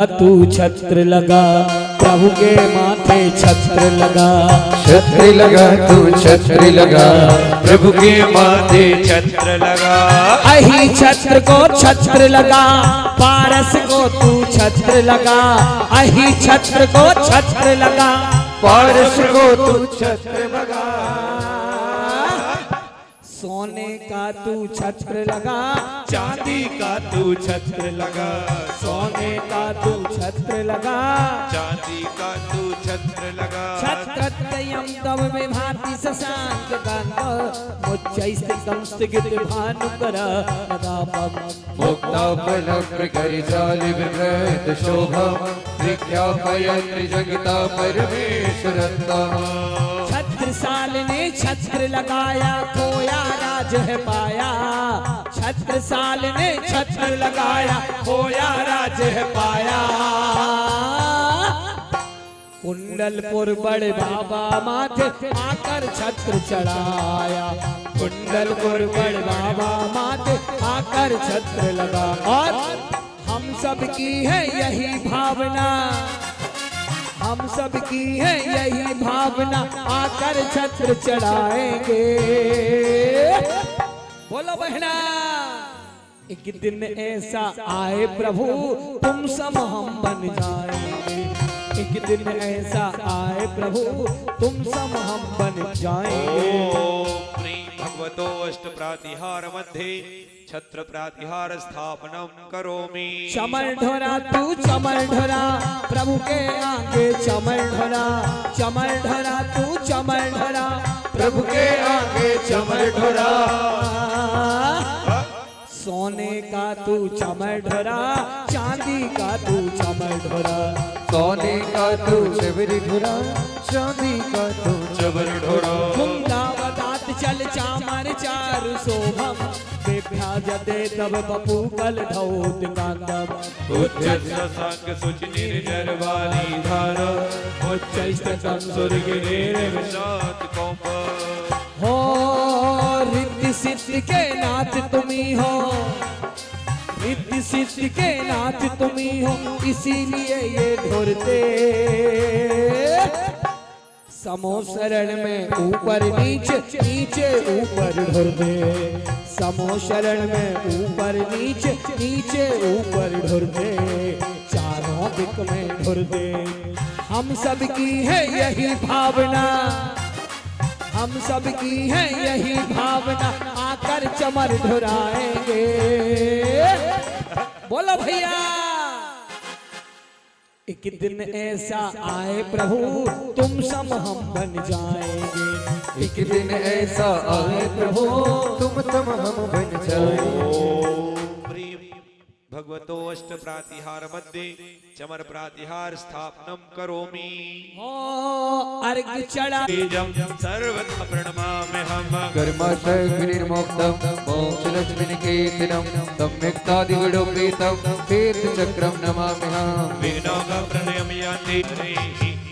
तू छत्र लगा प्रभु के माथे छत्र लगा, छत्र लगा तू छत्र लगा प्रभु के माथे छत्र लगा। अही छत्र को छत्र लगा पारस को तू छत्र लगा, अही छत्र को छत्र लगा पारस को तू छत्र लगा। सोने का तू छत्र लगा चांदी का तू छत्र लगा, सोने का तू छत्र लगा चांदी का तू छत्र लगा। छत्रत्रयं तव विभाति शशांक कांतो मुच्चैस्थितं स्थिगित भानुकर नदापम मुक्ताफलप्रकरिजालि विभ्रत शोभम विज्ञापयन् जगता परमेश्वरत्तम। छत्रसाल ने छत्र लगाया खोया राज है पाया, छत्रसाल ने छत्र लगाया खोया राज है पाया। कुंडलपुर बड़े बाबा माथे आकर छत्र चढ़ाया, कुंडलपुर बड़े बाबा माथे आकर छत्र लगा। और हम सब की है यही भावना, हम सब की है यही भावना आकर छत्र चढ़ाएंगे। बोलो बहना, एक दिन ऐसा आए प्रभु तुम सम हम बन जाएंगे, एक दिन ऐसा आए प्रभु तुम सम हम बन जाएंगे। भगवतो अष्ट प्रातिहार मध्ये छत्र प्रातिहार स्थापनम करोमि। चमर ढोरा तू चमर ढोरा प्रभु के आगे चमर ढोरा, चमर ढोरा तू चमर ढोरा प्रभु के आगे चमर ढोरा। सोने का तू चमर ढोरा चांदी का तू चमर ढोरा, सोने का तू चबरी ढोरा चांदी का तू चबर ढोरा। कुंदावदात चल चामर चारु शोभम विभ्राजते तब बपू कल धौत कांदम। उच्चैः शशांक सुच निर्जर वाली धारा, उच्चैस्तम स्वर्ग निर्विशात कौप। हो रिद्धि सिद्धि के नाथ तुमी हो, रिद्धि सिद्धि के नाथ तुमी हो इसीलिए ये ढोरते। समो शरण में ऊपर नीचे नीचे ऊपर ढोरते, समो शरण में ऊपर नीचे नीचे ऊपर ढोरते, चारों दिक में ढोरते। हम सब की है यही भावना, हम सब की है यही भावना आकर चमर ढुराएंगे। बोलो भैया, एक दिन ऐसा आए प्रभु तुम सम हम बन जाएंगे, एक दिन ऐसा आए प्रभु तुम सम हम बन जाएंगे। भगवतो अष्ट प्रातिहार मध्ये चमर प्रातिहार स्थापनम करोमि। अर्घ चढ़ा सर्वथा प्रणमाम्यहम् कर्माशयनिर्मुक्तं मोक्षलक्ष्मीनिकेतनं सम्यक्तादिविडोपेतं तीर्थचक्रं नमाम्यहम्। विघ्नोपप्रणयं यान्ति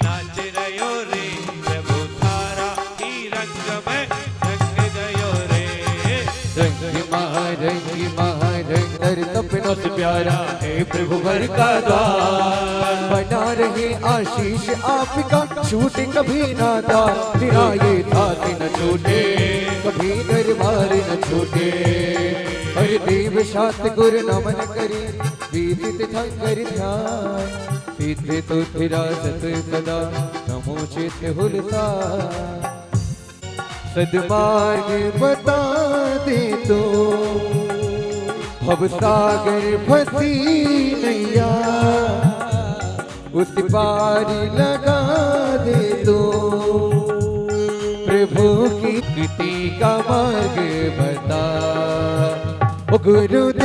नाचिरयो रे प्रभु धारा ही रंग में रंग गयो रे। रंगी महारंग तपनों से प्यारा है प्रभु भर का द्वार। बना रहे आशीष आपका छूटे कभी ना दार, तेरा ये दात न छूटे कभी दरबार न छूटे। हर देव शात गुरु नमन करी विदित कर ध्यान, विद्य तो फिरासत सदा नमो चित हुलसा। सद्मार्ग बता दे तो भव सागर फंसी नैया, उस पार लगा दे तो प्रभु की कृति का मार्ग बता। ओ गुरुदेव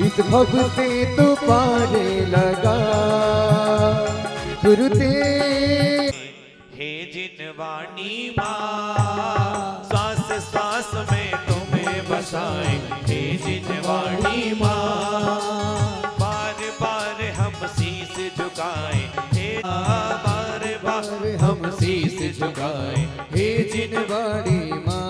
इस भव से तो पार लगा, गुरुदेव हे जिन वाणी माँ सांस सांस में तुम्हें बसाए, हे जिन वाणी माँ बार बार हम शीस झुकाए, हे बार बार हम शीस झुकाए, हे जिन वाणी माँ।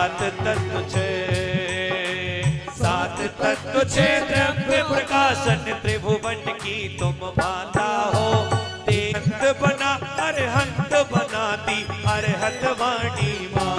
सात तत्व छे, सात तत्व छे द्रव्य प्रकाशन त्रिभुवन की तुम माता हो। देहंत बना अरहंत बनाती अरहत वाणी माँ।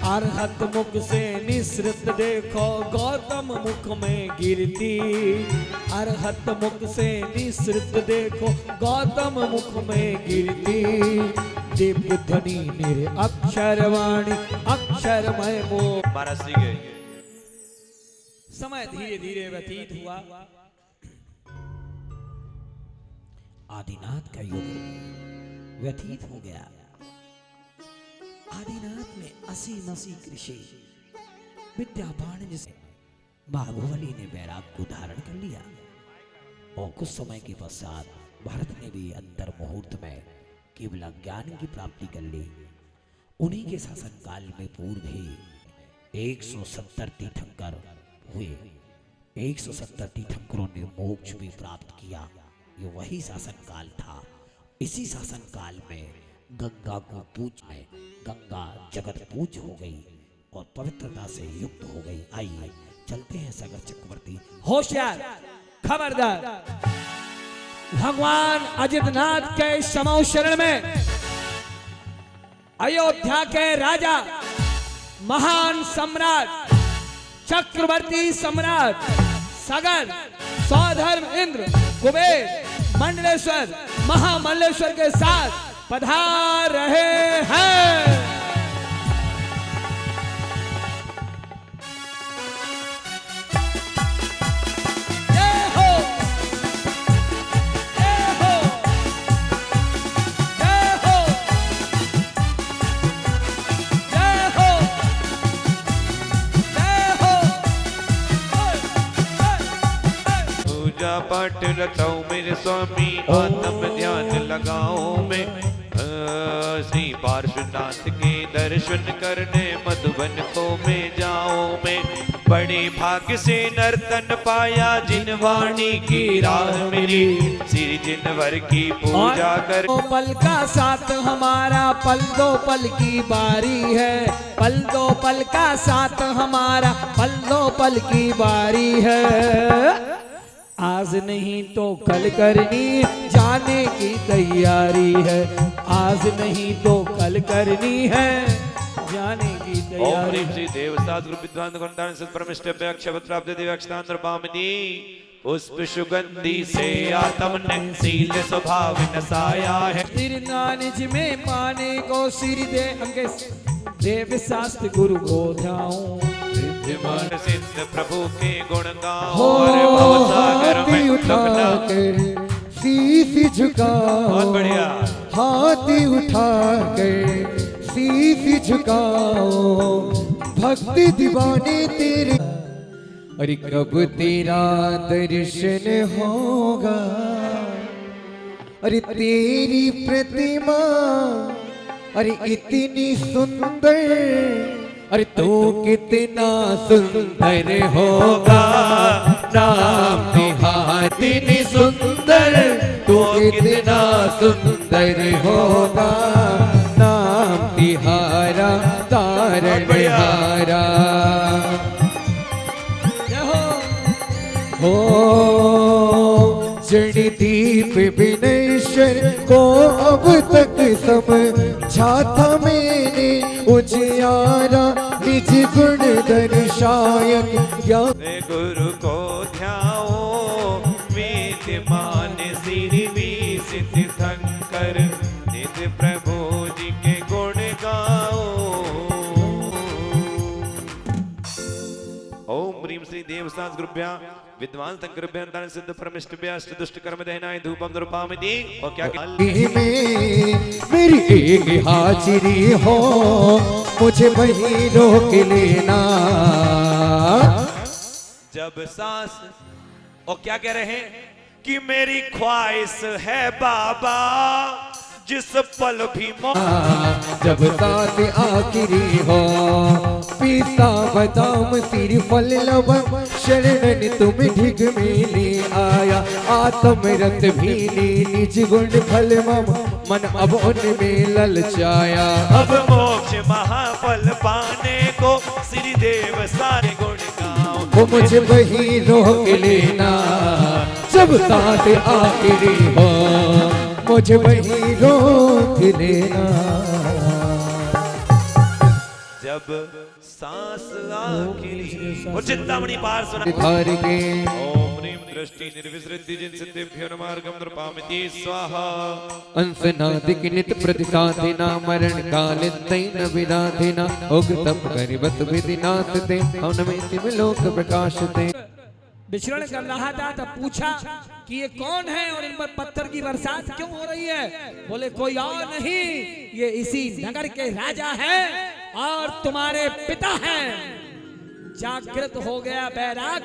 अरहत मुख से निसृत देखो गौतम मुख में गिरती। अरहत मुख से निसृत देखो गौतम मुख में गिरती। दिव्य ध्वनि निरअक्षर वाणी अक्षरमय मोह। महाराज श्री गए। समय धीरे धीरे व्यतीत हुआ। आदिनाथ का युग व्यतीत हो गया। आदिनाथ ने 80 कृषि विद्यापान जिसे बाहुबली ने बैराग को धारण कर लिया और कुछ समय के पश्चात भारत ने भी अंतर मुहूर्त में केवल ज्ञान की प्राप्ति कर ली। उन्हीं के शासन काल में पूर्व ही 170 तीर्थंकर हुए। 170 तीर्थंकरों ने मोक्ष भी प्राप्त किया। ये वही शासन काल था। इसी शासन काल में गंगा को पूज में गंगा जगत पूज हो गई और पवित्रता से युक्त हो गई। आइए चलते हैं सागर चक्रवर्ती। होशियार खबरदार, भगवान अजितनाथ के समो शरण में अयोध्या के राजा महान सम्राट चक्रवर्ती सम्राट सागर सौधर्म इंद्र कुबेर मंडलेश्वर महामंडलेश्वर के साथ पधार रहे हैं। जय हो, जय हो, जय हो, जय हो, जय हो। पूजा पाठ रचाऊं मेरे स्वामी, आत्म ध्यान लगाऊं मैं। श्री पार्श्वनाथ के दर्शन करने मधुबन को मैं जाऊं मैं। बड़े भाग्य से नर्तन पाया जिन वाणी की राह मेरी। श्री जिनवर की पूजा कर। पल का साथ हमारा पल दो पल की बारी है। पल दो पल का साथ हमारा पल दो पल की बारी है। आज नहीं तो कल करनी जाने की तैयारी है। आज नहीं तो कल करनी है जाने की ओम तैयारी। ह्रीं श्री देवसाद गुरु विद्वान गुणदान सत्परमिष्ट अक्षय प्राप्त दिव्याक्षतांतर पामनी। पुष्प सुगंधी से आत्म ने सील स्वभाव नसाया है। सिर नानिज में माने को सिर दे अंगे देव शास्त्र गुरु को ध्याऊं। विद्यमान सिद्ध प्रभु के गुण गाओ और भवसागर में डूबना। शीश झुकाओ, बहुत बढ़िया। हाथी उठा कर शीश झुकाओ। भक्ति दीवाने तेरे, अरे कब तेरा दर्शन होगा। अरे तेरी प्रतिमा अरे इतनी सुंदर, अरे तू कितना सुंदर होगा। नाम तिहारी इतनी सुंदर, तू कितना सुंदर होगा। नाम तिहारा तारण हारा। हो जड़दीप विनश्वर को अब तक समझा था मैंने। उजियारा निज गुण दर्शायक ज्ञान। गुरु को ध्याओ विद्यमान सिरि विसित शंकर। निज प्रभु जी के गुण गाओ। ओम ह्रीं श्री देवसास गुरुभ्या विद्वान शंकरभ्यां दान सिद्ध परमिष्टभ्यां अष्ट दुष्ट कर्म दहनाय धूपम द्रुपामि। और क्या में मेरी एक हाजिरी हो, मुझे वहीं रोक लेना। जब सांस और क्या कह रहे हैं कि मेरी ख्वाहिश है बाबा जिस पल भी जब साथ आखिरी हो पीता बदाम सिर फल लवन शरण तुम ढिग मिली आया आत्म रत भीली निज गुण फल मम मन अब उनमें ललचाया। अब मोक्ष महाफल पाने को श्री देव सारे गुण गाओ। वो मुझे वही रोक लेना जब साथ आखिरी हो मुझे वही रोक लेना जब सांस आखिरी। और चिंतामणि पार सुना धार के ओम ह्रीं दृष्टि निर्विसृति जिन सिद्धिभ्यो नमार्गम नृपामिति स्वाहा। अंसनादिक नित प्रतिसादिना मरण काल तैन विराधिना उग्र तप करिबत विधिनाथ ते हवनमें तिम लोक प्रकाश ते। विचरण कर रहा था तब पूछा कि ये कौन है और इन पर पत्थर की बरसात क्यों हो रही है? बोले कोई और नहीं, ये इसी नगर के राजा हैं और तुम्हारे पिता हैं। जागृत हो गया बैराग।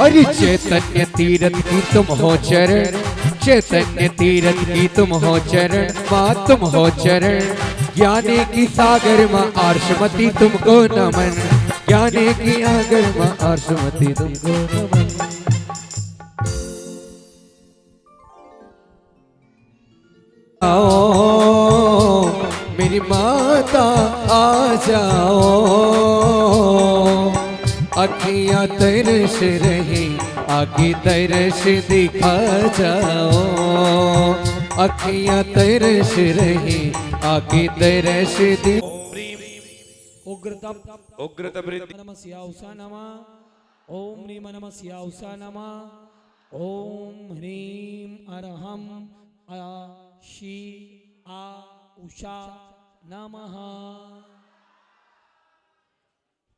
अरे चैतन्य तीरथ की तुम हो चरण चैतन्य तीरथ की तुम हो चरण माँ तुम हो चरण ज्ञानी की सागर माँ आर्षमती तुमको नमन ज्ञानी की आगर माँ आर्षमती तुमको नमन। आओ मेरी माता आ जाओ अखियाँ तरस रही आगे तरस दिखा जाओ अखियाँ तरस रही आगे तरस दि। उग्रतप नमः शिवाय नमः। ओम ह्रीं नमः शिवाय नमः। ओम ह्रीं अरहम शी आ उषा नमः।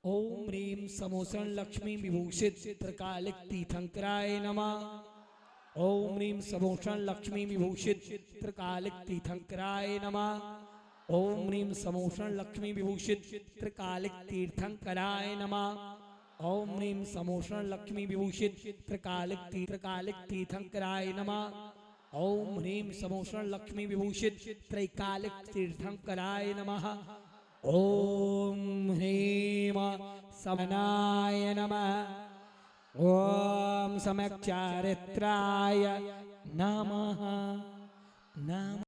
ओम ह्रीं समोसन लक्ष्मी विभूषित त्रिकालिक तीर्थंकराय नमः। ओम ह्रीं समोसन लक्ष्मी विभूषित त्रिकालिक तीर्थंकराय नमः। ओम ह्रीं समोसन लक्ष्मी विभूषित त्रिकालिक तीर्थंकराय नमः। ओम ह्रीं समोसन लक्ष्मी विभूषित त्रिकालिक तीर्थंकराय नमः। ओम ह्रीं समोसन लक्ष्मी विभूषित त्रैकालिक तीर्थंकराय नमः। ओम ह्रीं समनाय नमः। ओम सम्यक् चारित्राय नमः। नमः।